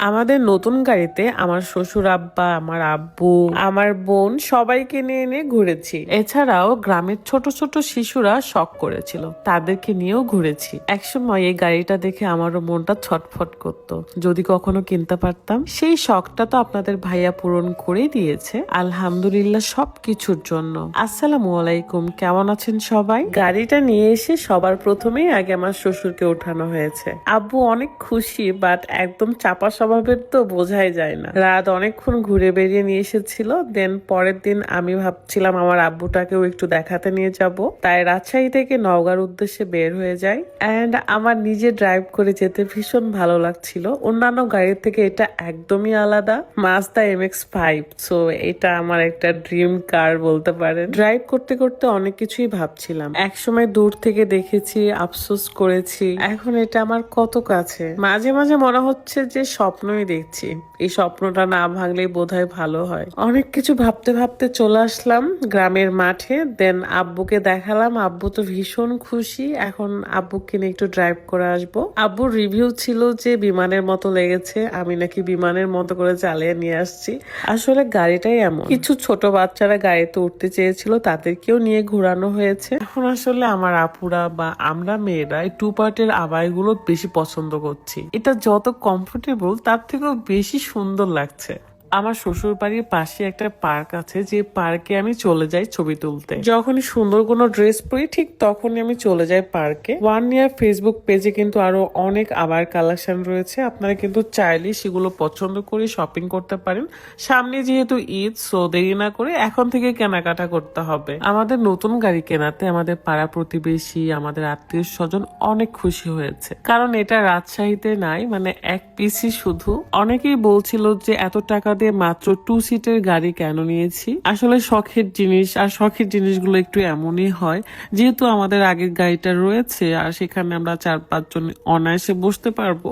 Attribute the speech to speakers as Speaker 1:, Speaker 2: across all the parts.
Speaker 1: আমাদের নতুন গাড়িতে আমার শ্বশুর আব্বা, আমার আব্বু, আমার বোন সবাইকে নিয়ে নিয়ে ঘুরেছি। এছাড়াও গ্রামের ছোট ছোট শিশুরা শখ করেছিল, তাদেরকে নিয়েও ঘুরেছি। একসময় এই গাড়িটা দেখে আমারও মনটা ছটফট করতো, যদি কখনো কিনতে পারতাম। সেই শখটা তো আপনাদের ভাইয়া পূরণ করে দিয়েছে, আলহামদুলিল্লাহ সবকিছুর জন্য। আসসালামু আলাইকুম, কেমন আছেন সবাই? গাড়িটা নিয়ে এসে সবার প্রথমেই আগে আমার শ্বশুরকে ওঠানো হয়েছে। আব্বু অনেক খুশি, বাট একদম চাপা স্বভাবের তো বোঝাই যায় না। রাত অনেকক্ষণ ঘুরে বেরিয়ে নিয়ে এসেছিল। দেন পরের দিন আমি ভাবছিলাম আমার আব্বুটাকেও একটু দেখাতে নিয়ে যাব, তাই রাজশাহী থেকে নওগাঁর উদ্দেশ্যে বের হয়ে যাই। অ্যান্ড আমার নিজে ড্রাইভ করে যেতে ভীষণ ভালো লাগছিল। অন্যান্য গাড়ির থেকে এটা একদমই আলাদা। মাজদা MX-5, সো এটা আমার একটা ড্রিম কার বলতে পারেন। ড্রাইভ করতে করতে অনেক কিছুই ভাবছিলাম। একসময় দূর থেকে দেখেছি, আফসোস করেছি, এখন এটা আমার কত কাছে। মাঝে মাঝে মনে হচ্ছে যে স্বপ্নই দেখছি, এই স্বপ্নটা না ভাঙলেই বোধহয় ভালো হয়। অনেক কিছু ভাবতে ভাবতে চলে আসলাম গ্রামের মাঠে। দেন আব্বুকে দেখালাম, আব্বু তো ভীষণ খুশি। এখন আব্বুকে নিয়ে একটু ড্রাইভ করে আসবো। আব্বুর রিভিউ ছিল যে বিমানের মতো লেগেছে, আমি নাকি বিমানের মতো করে চালিয়ে নিয়ে আসছি। আসলে গাড়িটাই এমন। কিছু ছোট বাচ্চারা গাড়িতে উঠতে চেয়েছিল, তাদেরকেও নিয়ে ঘোরানো হয়েছে। এখন আসলে আমার আপুরা বা আমরা মেয়েরা এই 2 পার্টের আবাইগুলো বেশি পছন্দ করছি। এটা যত কমফোর্টেবল তার থেকেও বেশি সুন্দর লাগছে। আমার শ্বশুর বাড়ির পাশে একটা পার্ক আছে, যে পার্কে আমি চলে যাই ছবি তুলতে। যখনই সুন্দর কোনো ড্রেস পরি ঠিক তখনই আমি চলে যাই পার্কে। ওয়ান ইয়ার ফেসবুক পেজে কিন্তু আরো অনেক আবার কালেকশন রয়েছে, আপনারা কিন্তু চাইলে সেগুলো পছন্দ করে শপিং করতে পারেন। সামনে যেহেতু ঈদ, সো দেরি না করে এখন থেকে কেনাকাটা করতে হবে। আমাদের নতুন গাড়ি কেনাতে আমাদের পাড়া প্রতিবেশী, আমাদের আত্মীয় স্বজন অনেক খুশি হয়েছে, কারণ এটা রাজশাহীতে নাই, মানে এক পিসি শুধু। অনেকেই বলছিল যে এত টাকা মাত্র 2 সিটের গাড়ি কেন নিয়েছি। আসলে শখের জিনিস, আর শখের জিনিসগুলো একটু এমনই হয়। যেহেতু আমাদের আগের গাড়িটা রয়েছে আর সেখানে আমরা 4-5 জন অনায়াসে বসতে পারবো,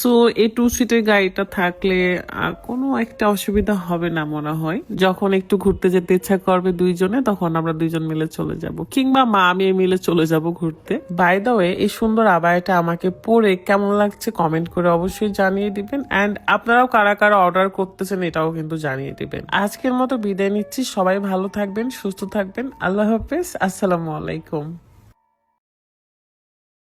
Speaker 1: সো এই 2 সিটের গাড়িটা থাকলে কোনো একটা অসুবিধা হবে না মনে হয়। যখন একটু ঘুরতে যেতে ইচ্ছা করবে দুইজনে, তখন আমরা দুইজন মিলে চলে যাব, কিংবা মা আমি মিলে চলে যাব ঘুরতে। বাই দ্য ওয়ে, এই সুন্দর আবায়াটা আমাকে পরে কেমন লাগছে কমেন্ট করে অবশ্যই জানিয়ে দিবেন। অ্যান্ড আপনারাও কারা কারা অর্ডার করতেছেন এটাও কিন্তু জানিয়ে দিবেন। আজকের মতো বিদায় নিচ্ছি, সবাই ভালো থাকবেন, সুস্থ থাকবেন। আল্লাহ হাফেজ, আসসালামু আলাইকুম।